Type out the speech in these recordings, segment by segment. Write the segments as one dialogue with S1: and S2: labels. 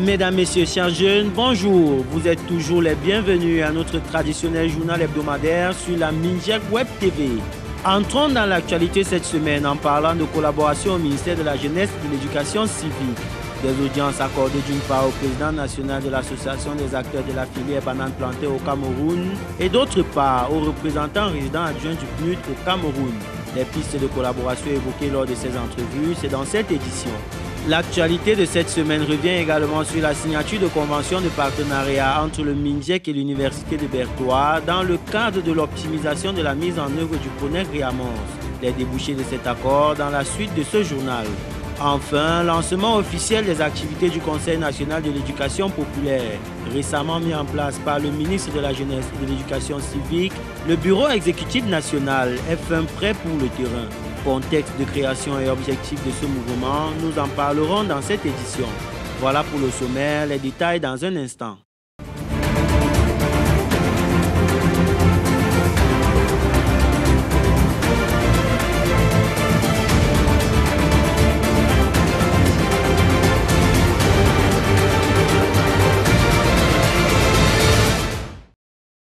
S1: Mesdames, Messieurs, chers jeunes, bonjour. Vous êtes toujours les bienvenus à notre traditionnel journal hebdomadaire sur la Minjek Web TV. Entrons dans l'actualité cette semaine en parlant de collaboration au ministère de la Jeunesse et de l'Éducation civique. Des audiences accordées d'une part au président national de l'Association des acteurs de la filière banane plantée au Cameroun et d'autre part aux représentants résidents adjoints du PNUD au Cameroun. Les pistes de collaboration évoquées lors de ces entrevues, c'est dans cette édition. L'actualité de cette semaine revient également sur la signature de conventions de partenariat entre le Minjek et l'Université de Bertois dans le cadre de l'optimisation de la mise en œuvre du PRONEC Riamons. Les débouchés de cet accord dans la suite de ce journal. Enfin, lancement officiel des activités du Conseil national de l'éducation populaire. Récemment mis en place par le ministre de la Jeunesse et de l'Éducation civique, le Bureau exécutif national est fin prêt pour le terrain. Contexte de création et objectifs de ce mouvement, nous en parlerons dans cette édition. Voilà pour le sommaire, les détails dans un instant.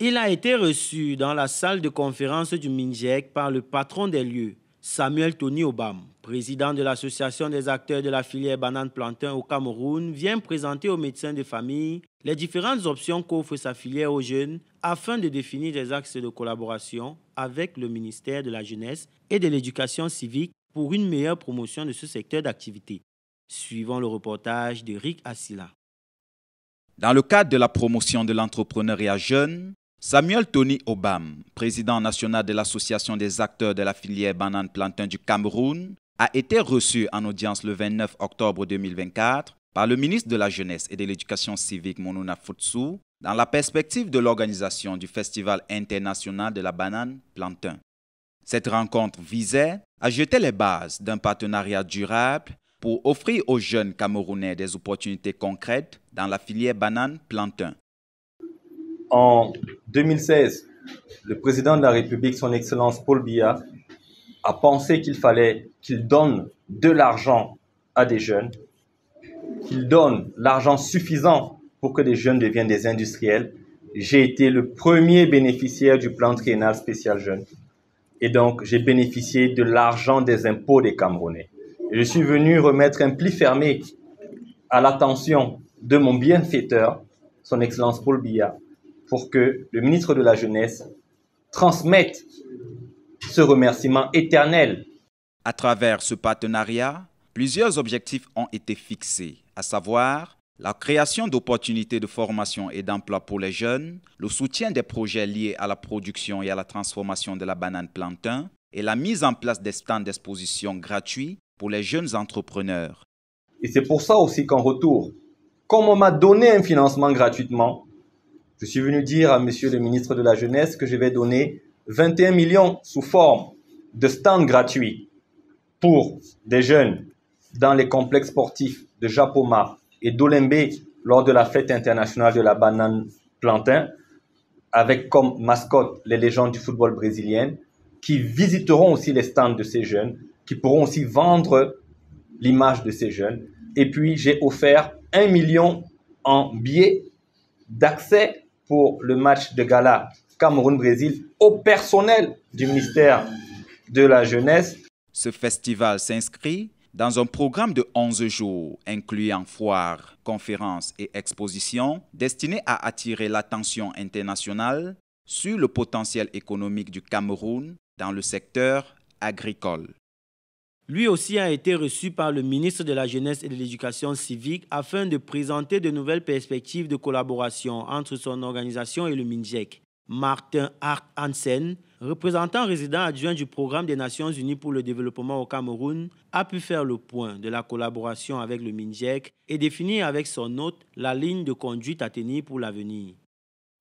S1: Il a été reçu dans la salle de conférence du Minjek par le patron des lieux, Samuel Tony Obam, président de l'Association des acteurs de la filière banane plantain au Cameroun, vient présenter aux médecins de famille les différentes options qu'offre sa filière aux jeunes afin de définir des axes de collaboration avec le ministère de la Jeunesse et de l'Éducation civique pour une meilleure promotion de ce secteur d'activité. Suivons le reportage d'Eric Assila.
S2: Dans le cadre de la promotion de l'entrepreneuriat jeune, Samuel Tony Obam, président national de l'Association des acteurs de la filière banane plantain du Cameroun, a été reçu en audience le 29 octobre 2024 par le ministre de la Jeunesse et de l'Éducation civique Monuna Futsu dans la perspective de l'organisation du Festival international de la banane plantain. Cette rencontre visait à jeter les bases d'un partenariat durable pour offrir aux jeunes Camerounais des opportunités concrètes dans la filière banane plantain.
S3: En 2016, le président de la République, son Excellence Paul Biya, a pensé qu'il fallait qu'il donne de l'argent à des jeunes, qu'il donne l'argent suffisant pour que des jeunes deviennent des industriels. J'ai été le premier bénéficiaire du plan triennal spécial jeune. Et donc, j'ai bénéficié de l'argent des impôts des Camerounais. Et je suis venu remettre un pli fermé à l'attention de mon bienfaiteur, son Excellence Paul Biya, pour que le ministre de la Jeunesse transmette ce remerciement éternel.
S2: À travers ce partenariat, plusieurs objectifs ont été fixés, à savoir la création d'opportunités de formation et d'emploi pour les jeunes, le soutien des projets liés à la production et à la transformation de la banane plantain et la mise en place des stands d'exposition gratuits pour les jeunes entrepreneurs.
S3: Et c'est pour ça aussi qu'en retour, comme on m'a donné un financement gratuitement, je suis venu dire à monsieur le ministre de la Jeunesse que je vais donner 21 millions sous forme de stands gratuits pour des jeunes dans les complexes sportifs de Japoma et d'Olembe lors de la fête internationale de la banane plantain, avec comme mascotte les légendes du football brésilien, qui visiteront aussi les stands de ces jeunes, qui pourront aussi vendre l'image de ces jeunes. Et puis, j'ai offert 1 million en billets d'accès pour le match de gala Cameroun-Brésil au personnel du ministère de la Jeunesse.
S2: Ce festival s'inscrit dans un programme de 11 jours, incluant foires, conférences et expositions, destiné à attirer l'attention internationale sur le potentiel économique du Cameroun dans le secteur agricole.
S1: Lui aussi a été reçu par le ministre de la Jeunesse et de l'Éducation civique afin de présenter de nouvelles perspectives de collaboration entre son organisation et le Minjek. Martin Hart Hansen, représentant résident adjoint du Programme des Nations Unies pour le développement au Cameroun, a pu faire le point de la collaboration avec le Minjek et définir avec son hôte la ligne de conduite à tenir pour l'avenir.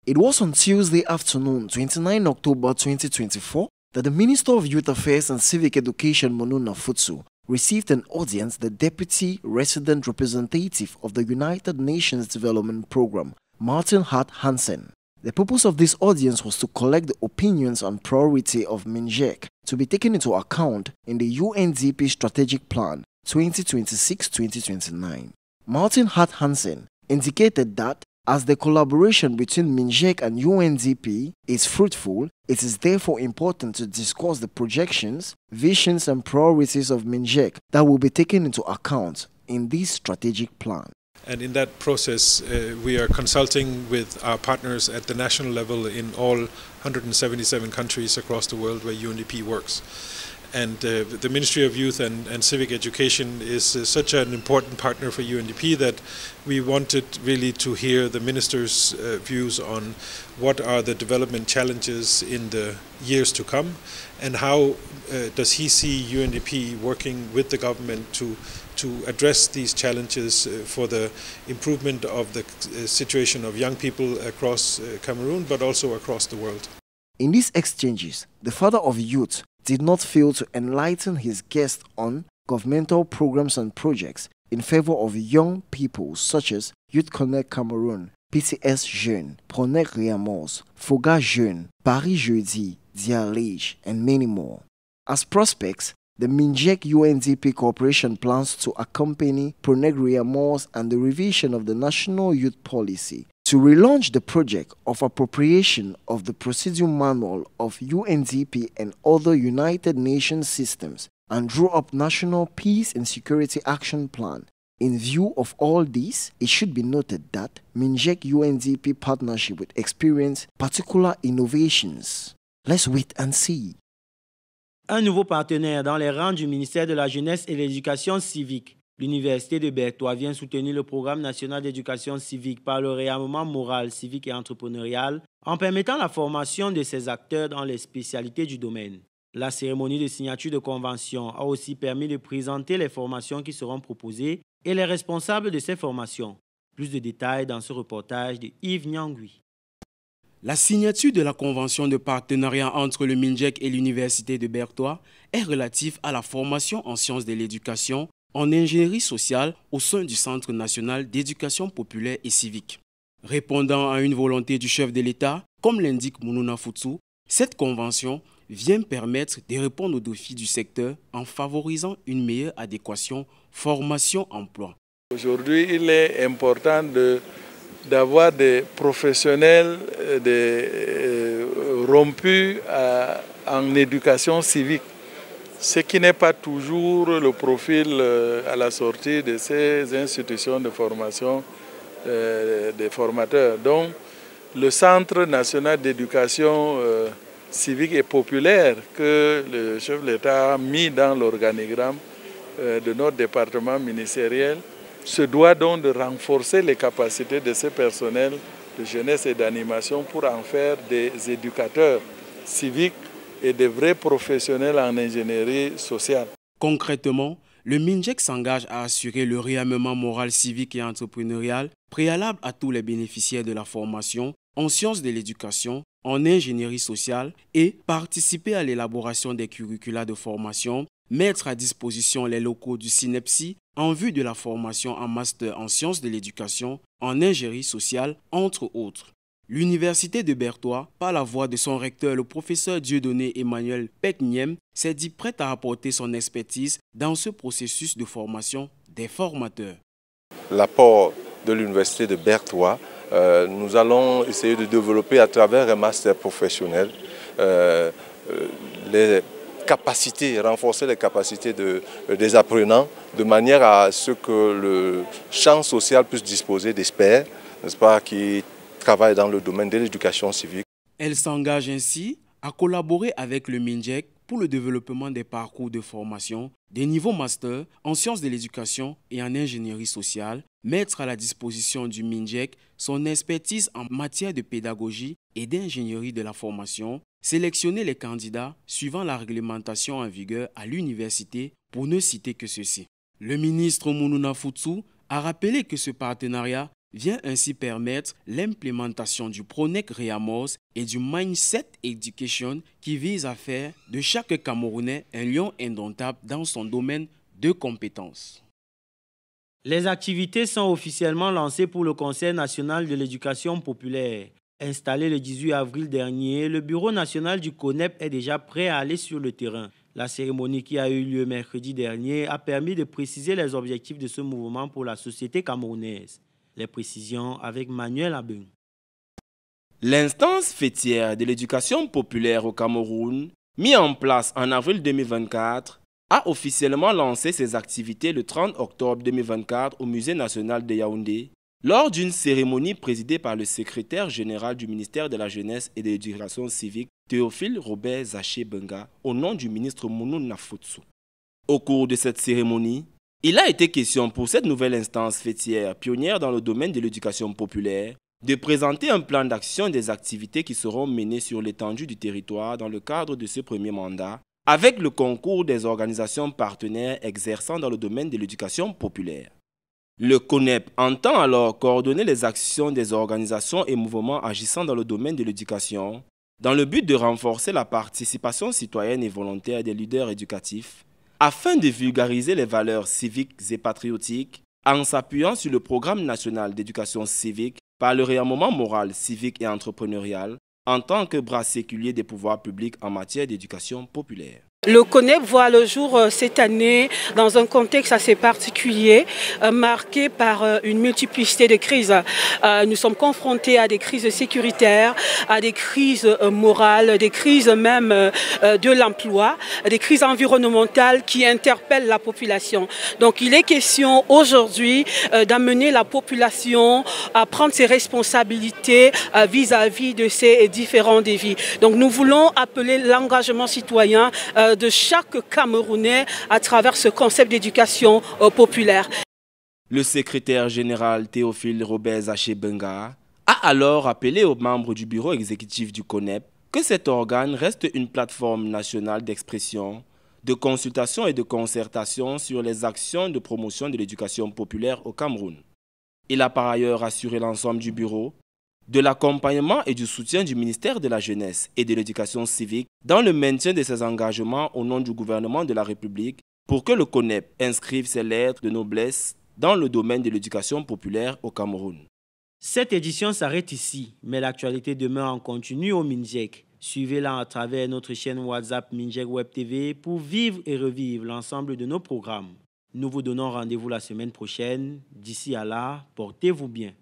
S4: It was on Tuesday afternoon, 29 October 2024, that the Minister of Youth Affairs and Civic Education, Monuna Futsu, received an audience the Deputy Resident Representative of the United Nations Development Programme, Martin Hart Hansen. The purpose of this audience was to collect the opinions and priority of Minjek to be taken into account in the UNDP Strategic Plan 2026-2029. Martin Hart Hansen, indicated that as the collaboration between MINJEC and UNDP is fruitful, it is therefore important to discuss the projections, visions and priorities of MINJEC that will be taken into account in this strategic plan.
S5: And in that process, we are consulting with our partners at the national level in all 177 countries across the world where UNDP works. And the Ministry of Youth and Civic Education is such an important partner for UNDP that we wanted really to hear the Minister's views on what are the development challenges in the years to come and how does he see UNDP working with the government to address these challenges for the improvement of the situation of young people across Cameroon but also across the world.
S4: In these exchanges, the father of youth did not fail to enlighten his guests on governmental programs and projects in favor of young people such as Youth Connect Cameroon, PCS Jeunes, Pronek Riamos, Foga Jeunes, Paris Jeudi, Dialege, and many more. As prospects, the MINJEC UNDP Corporation plans to accompany Pronek Riamos and the revision of the National Youth Policy to relaunch the project of appropriation of the Procedure Manual of UNDP and other United Nations systems and draw up National Peace and Security Action Plan. In view of all this, it should be noted that MINJEC UNDP partnership will experience particular innovations. Let's wait and see.
S1: Un nouveau partenaire dans les rangs du ministère de la Jeunesse et de l'Éducation civique. L'Université de Berthois vient soutenir le programme national d'éducation civique par le réarmement moral, civique et entrepreneurial en permettant la formation de ses acteurs dans les spécialités du domaine. La cérémonie de signature de convention a aussi permis de présenter les formations qui seront proposées et les responsables de ces formations. Plus de détails dans ce reportage de Yves Nyangui.
S6: La signature de la convention de partenariat entre le MINJEC et l'Université de Berthois est relative à la formation en sciences de l'éducation, en ingénierie sociale au sein du Centre national d'éducation populaire et civique. Répondant à une volonté du chef de l'État, comme l'indique Mounouna Futsu, cette convention vient permettre de répondre aux défis du secteur en favorisant une meilleure adéquation formation-emploi.
S7: Aujourd'hui, il est important d'avoir des professionnels rompus en éducation civique, ce qui n'est pas toujours le profil à la sortie de ces institutions de formation des formateurs. Donc, le Centre national d'éducation civique et populaire que le chef de l'État a mis dans l'organigramme de notre département ministériel se doit donc de renforcer les capacités de ces personnels de jeunesse et d'animation pour en faire des éducateurs civiques et des vrais professionnels en ingénierie sociale.
S6: Concrètement, le MINJEC s'engage à assurer le réarmement moral, civique et entrepreneurial préalable à tous les bénéficiaires de la formation en sciences de l'éducation, en ingénierie sociale et participer à l'élaboration des curricula de formation, mettre à disposition les locaux du SINEPSI en vue de la formation en master en sciences de l'éducation, en ingénierie sociale, entre autres. L'Université de Berthois, par la voix de son recteur, le professeur Dieudonné Emmanuel Pekniem, s'est dit prête à apporter son expertise dans ce processus de formation des formateurs.
S8: L'apport de l'Université de Berthois, nous allons essayer de développer à travers un master professionnel les capacités, renforcer les capacités des apprenants de manière à ce que le champ social puisse disposer d'experts, n'est-ce pas, qui travaillent dans le domaine de l'éducation civique.
S6: Elle s'engage ainsi à collaborer avec le MINJEC pour le développement des parcours de formation, des niveaux master en sciences de l'éducation et en ingénierie sociale, mettre à la disposition du MINJEC son expertise en matière de pédagogie et d'ingénierie de la formation, sélectionner les candidats suivant la réglementation en vigueur à l'université pour ne citer que ceci. Le ministre Mounouna Futsu a rappelé que ce partenariat vient ainsi permettre l'implémentation du Pronek Riamos et du Mindset Education qui vise à faire de chaque Camerounais un lion indomptable dans son domaine de compétences.
S1: Les activités sont officiellement lancées pour le Conseil national de l'éducation populaire. Installé le 18 avril dernier, le Bureau national du CONEP est déjà prêt à aller sur le terrain. La cérémonie qui a eu lieu mercredi dernier a permis de préciser les objectifs de ce mouvement pour la société camerounaise. Les précisions avec Manuel Abeng.
S6: L'instance fêtière de l'éducation populaire au Cameroun, mise en place en avril 2024, a officiellement lancé ses activités le 30 octobre 2024 au Musée national de Yaoundé, lors d'une cérémonie présidée par le secrétaire général du ministère de la Jeunesse et de l'Éducation civique, Théophile Robert Zaché Benga, au nom du ministre Mounou Nafoutsou. Au cours de cette cérémonie, il a été question pour cette nouvelle instance fêtière pionnière dans le domaine de l'éducation populaire de présenter un plan d'action des activités qui seront menées sur l'étendue du territoire dans le cadre de ce premier mandat, avec le concours des organisations partenaires exerçant dans le domaine de l'éducation populaire. Le CONEP entend alors coordonner les actions des organisations et mouvements agissant dans le domaine de l'éducation, dans le but de renforcer la participation citoyenne et volontaire des leaders éducatifs, afin de vulgariser les valeurs civiques et patriotiques en s'appuyant sur le programme national d'éducation civique par le réarmement moral, civique et entrepreneurial en tant que bras séculier des pouvoirs publics en matière d'éducation populaire.
S9: Le CONEP voit le jour cette année dans un contexte assez particulier, marqué par une multiplicité de crises. Nous sommes confrontés à des crises sécuritaires, à des crises morales, des crises même de l'emploi, des crises environnementales qui interpellent la population. Donc il est question aujourd'hui d'amener la population à prendre ses responsabilités vis-à-vis de ces différents défis. Donc nous voulons appeler l'engagement citoyen de chaque Camerounais à travers ce concept d'éducation populaire.
S6: Le secrétaire général Théophile Robert Zaché Benga a alors appelé aux membres du bureau exécutif du CONEP que cet organe reste une plateforme nationale d'expression, de consultation et de concertation sur les actions de promotion de l'éducation populaire au Cameroun. Il a par ailleurs assuré l'ensemble du bureau de l'accompagnement et du soutien du ministère de la Jeunesse et de l'Éducation civique dans le maintien de ses engagements au nom du gouvernement de la République pour que le CONEP inscrive ses lettres de noblesse dans le domaine de l'éducation populaire au Cameroun.
S1: Cette édition s'arrête ici, mais l'actualité demeure en continu au Minjek. Suivez-la à travers notre chaîne WhatsApp Minjek Web TV pour vivre et revivre l'ensemble de nos programmes. Nous vous donnons rendez-vous la semaine prochaine. D'ici à là, portez-vous bien.